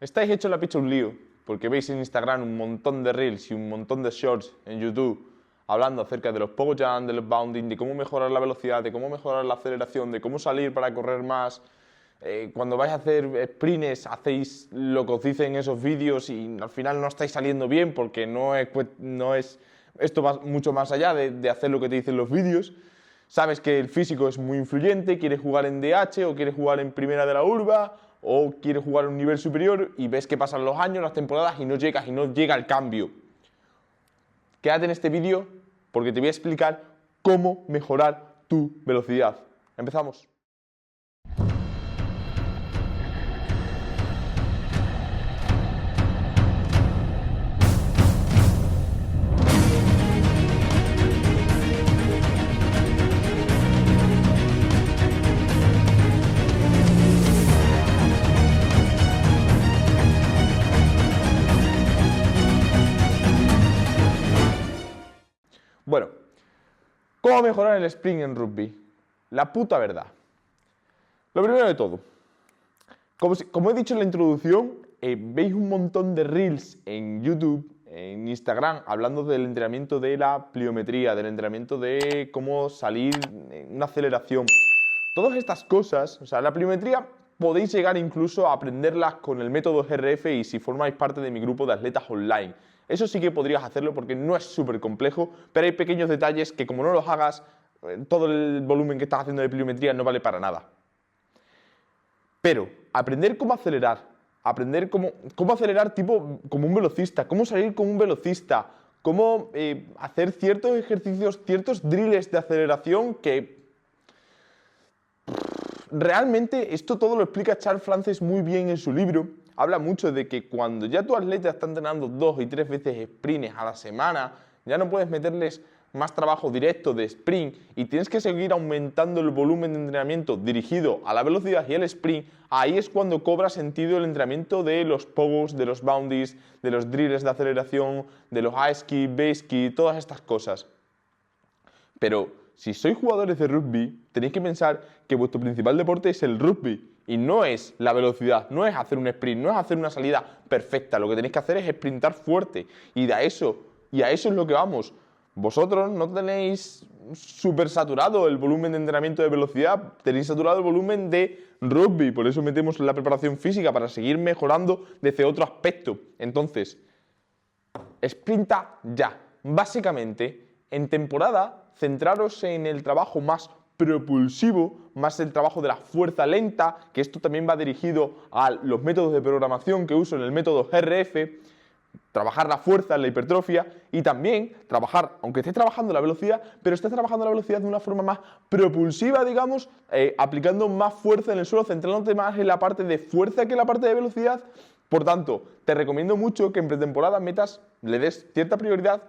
Estáis hechos la picha un lío, porque veis en Instagram un montón de reels y un montón de shorts en YouTube hablando acerca de los pogo-jump, de los bounding, de cómo mejorar la velocidad, de cómo mejorar la aceleración, de cómo salir para correr más. Cuando vais a hacer sprints hacéis lo que os dicen esos vídeos y al final no estáis saliendo bien porque esto va mucho más allá de hacer lo que te dicen los vídeos. Sabes que el físico es muy influyente, quieres jugar en DH o quieres jugar en primera de la urba o quieres jugar a un nivel superior y ves que pasan los años, las temporadas y no llega el cambio. Quédate en este vídeo porque te voy a explicar cómo mejorar tu velocidad. Empezamos. Bueno, ¿cómo mejorar el sprint en rugby? La puta verdad. Lo primero de todo, como he dicho en la introducción, veis un montón de reels en YouTube, en Instagram, hablando del entrenamiento de la pliometría, del entrenamiento de cómo salir en una aceleración. Todas estas cosas, o sea, la pliometría podéis llegar incluso a aprenderlas con el método GRF y si formáis parte de mi grupo de atletas online. Eso sí que podrías hacerlo porque no es súper complejo, pero hay pequeños detalles que como no los hagas, todo el volumen que estás haciendo de pliometría no vale para nada. Pero aprender cómo acelerar, aprender cómo acelerar tipo como un velocista, cómo salir como un velocista, cómo hacer ciertos ejercicios, ciertos drills de aceleración que realmente esto todo lo explica Charles Frances muy bien en su libro. Habla mucho de que cuando ya tu atleta está entrenando 2 y 3 veces sprints a la semana, ya no puedes meterles más trabajo directo de sprint y tienes que seguir aumentando el volumen de entrenamiento dirigido a la velocidad y el sprint. Ahí es cuando cobra sentido el entrenamiento de los pogos, de los boundies, de los drills de aceleración, de los A-ski, B-ski, todas estas cosas. Pero si sois jugadores de rugby, tenéis que pensar que vuestro principal deporte es el rugby y no es la velocidad, no es hacer un sprint, no es hacer una salida perfecta. Lo que tenéis que hacer es sprintar fuerte y a eso es lo que vamos. Vosotros no tenéis súper saturado el volumen de entrenamiento de velocidad, tenéis saturado el volumen de rugby, por eso metemos la preparación física para seguir mejorando desde otro aspecto. Entonces, sprinta ya. Básicamente, en temporada, centraros en el trabajo más propulsivo, más el trabajo de la fuerza lenta, que esto también va dirigido a los métodos de programación que uso en el método GRF, trabajar la fuerza, la hipertrofia y también trabajar, aunque estés trabajando la velocidad, pero estés trabajando la velocidad de una forma más propulsiva, digamos, aplicando más fuerza en el suelo, centrándote más en la parte de fuerza que en la parte de velocidad. Por tanto, te recomiendo mucho que en pretemporada le des cierta prioridad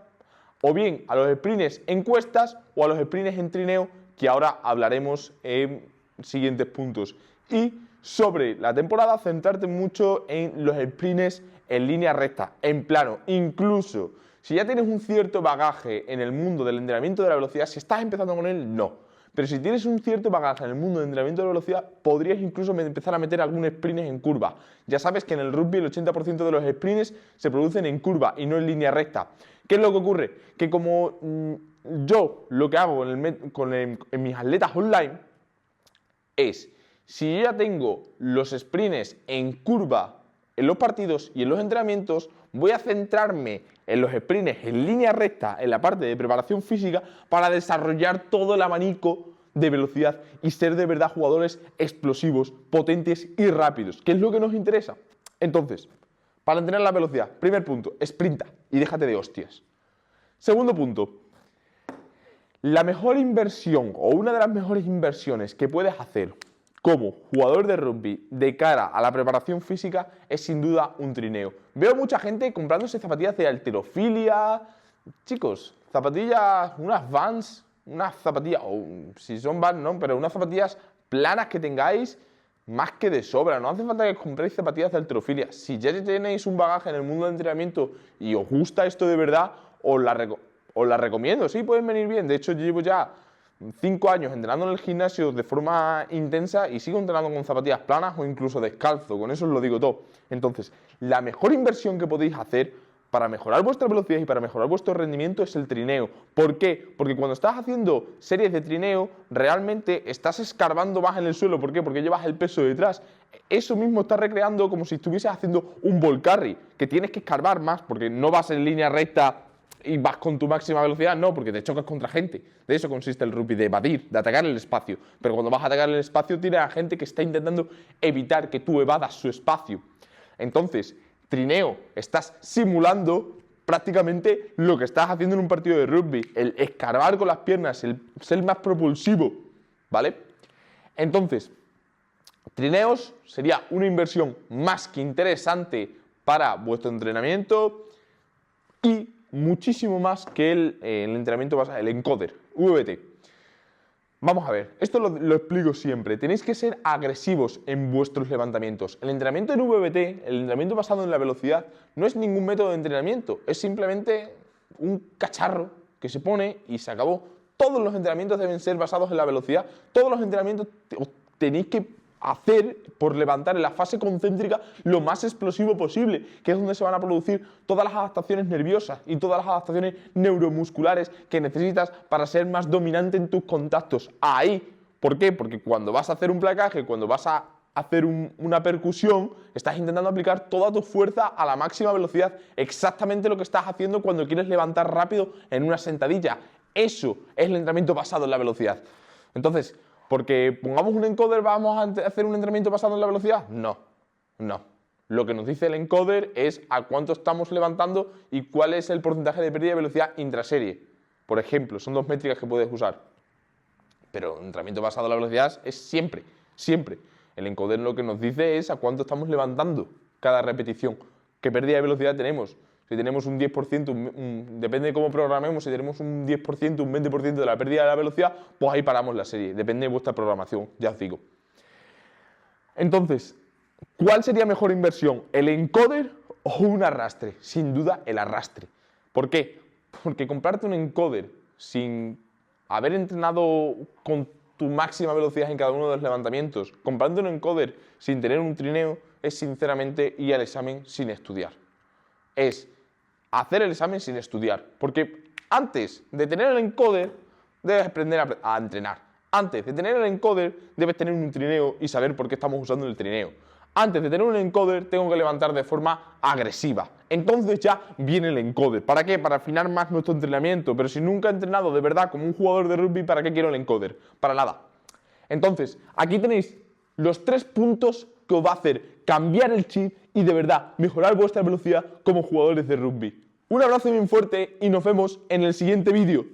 o bien a los sprints en cuestas o a los sprints en trineo, que ahora hablaremos en siguientes puntos. Y sobre la temporada, centrarte mucho en los sprints en línea recta, en plano. Incluso si ya tienes un cierto bagaje en el mundo del entrenamiento de la velocidad, si estás empezando con él, no. Pero si tienes un cierto bagaje en el mundo del entrenamiento de la velocidad, podrías incluso empezar a meter algunos sprints en curva. Ya sabes que en el rugby el 80% de los sprints se producen en curva y no en línea recta. ¿Qué es lo que ocurre? Que como yo lo que hago en mis atletas online es, si yo ya tengo los sprints en curva en los partidos y en los entrenamientos, voy a centrarme en los sprints en línea recta, en la parte de preparación física, para desarrollar todo el abanico de velocidad y ser de verdad jugadores explosivos, potentes y rápidos, que es lo que nos interesa. Entonces, para entrenar la velocidad, primer punto, sprinta y déjate de hostias. Segundo punto, la mejor inversión o una de las mejores inversiones que puedes hacer como jugador de rugby de cara a la preparación física es sin duda un trineo. Veo mucha gente comprándose zapatillas de halterofilia. Chicos, zapatillas, unas Vans, unas zapatillas, o si son Vans no, pero unas zapatillas planas que tengáis más que de sobra. No hace falta que compréis zapatillas de halterofilia. Si ya tenéis un bagaje en el mundo del entrenamiento y os gusta esto de verdad, os la recomiendo. Sí, pueden venir bien. De hecho, yo llevo ya 5 años entrenando en el gimnasio de forma intensa y sigo entrenando con zapatillas planas o incluso descalzo, con eso os lo digo todo. Entonces, la mejor inversión que podéis hacer para mejorar vuestra velocidad y para mejorar vuestro rendimiento es el trineo. ¿Por qué? Porque cuando estás haciendo series de trineo, realmente estás escarbando más en el suelo. ¿Por qué? Porque llevas el peso detrás. Eso mismo estás recreando como si estuvieses haciendo un ball carry, que tienes que escarbar más porque no vas en línea recta y vas con tu máxima velocidad, no, porque te chocas contra gente. De eso consiste el rugby, de evadir, de atacar el espacio. Pero cuando vas a atacar el espacio, tienes a gente que está intentando evitar que tú evadas su espacio. Entonces, trineo, estás simulando prácticamente lo que estás haciendo en un partido de rugby, el escarbar con las piernas, el ser más propulsivo, ¿vale? Entonces, trineos sería una inversión más que interesante para vuestro entrenamiento y muchísimo más que el entrenamiento basado, el encoder, VBT. Vamos a ver, esto lo explico siempre. Tenéis que ser agresivos en vuestros levantamientos. El entrenamiento en VBT, el entrenamiento basado en la velocidad, no es ningún método de entrenamiento. Es simplemente un cacharro que se pone y se acabó. Todos los entrenamientos deben ser basados en la velocidad. Todos los entrenamientos tenéis que hacer por levantar en la fase concéntrica lo más explosivo posible, que es donde se van a producir todas las adaptaciones nerviosas y todas las adaptaciones neuromusculares que necesitas para ser más dominante en tus contactos. Ahí, ¿por qué? Porque cuando vas a hacer un placaje, cuando vas a hacer una percusión, estás intentando aplicar toda tu fuerza a la máxima velocidad, exactamente lo que estás haciendo cuando quieres levantar rápido en una sentadilla. Eso es el entrenamiento basado en la velocidad. Entonces, porque pongamos un encoder, ¿vamos a hacer un entrenamiento basado en la velocidad? No, no. Lo que nos dice el encoder es a cuánto estamos levantando y cuál es el porcentaje de pérdida de velocidad intraserie. Por ejemplo, son dos métricas que puedes usar. Pero un entrenamiento basado en la velocidad es siempre, siempre. El encoder lo que nos dice es a cuánto estamos levantando cada repetición, qué pérdida de velocidad tenemos. Si tenemos un 10%, depende de cómo programemos, si tenemos un 10%, un 20% de la pérdida de la velocidad, pues ahí paramos la serie. Depende de vuestra programación, ya os digo. Entonces, ¿cuál sería mejor inversión? ¿El encoder o un arrastre? Sin duda, el arrastre. ¿Por qué? Porque comprarte un encoder sin haber entrenado con tu máxima velocidad en cada uno de los levantamientos, comprando un encoder sin tener un trineo, es sinceramente ir al examen sin estudiar. Es hacer el examen sin estudiar, porque antes de tener el encoder debes aprender a entrenar. Antes de tener el encoder debes tener un trineo y saber por qué estamos usando el trineo. Antes de tener un encoder tengo que levantar de forma agresiva. Entonces ya viene el encoder. ¿Para qué? Para afinar más nuestro entrenamiento. Pero si nunca he entrenado de verdad como un jugador de rugby, ¿para qué quiero el encoder? Para nada. Entonces, aquí tenéis los 3 puntos que os va a hacer cambiar el chip y de verdad mejorar vuestra velocidad como jugadores de rugby. Un abrazo bien fuerte y nos vemos en el siguiente vídeo.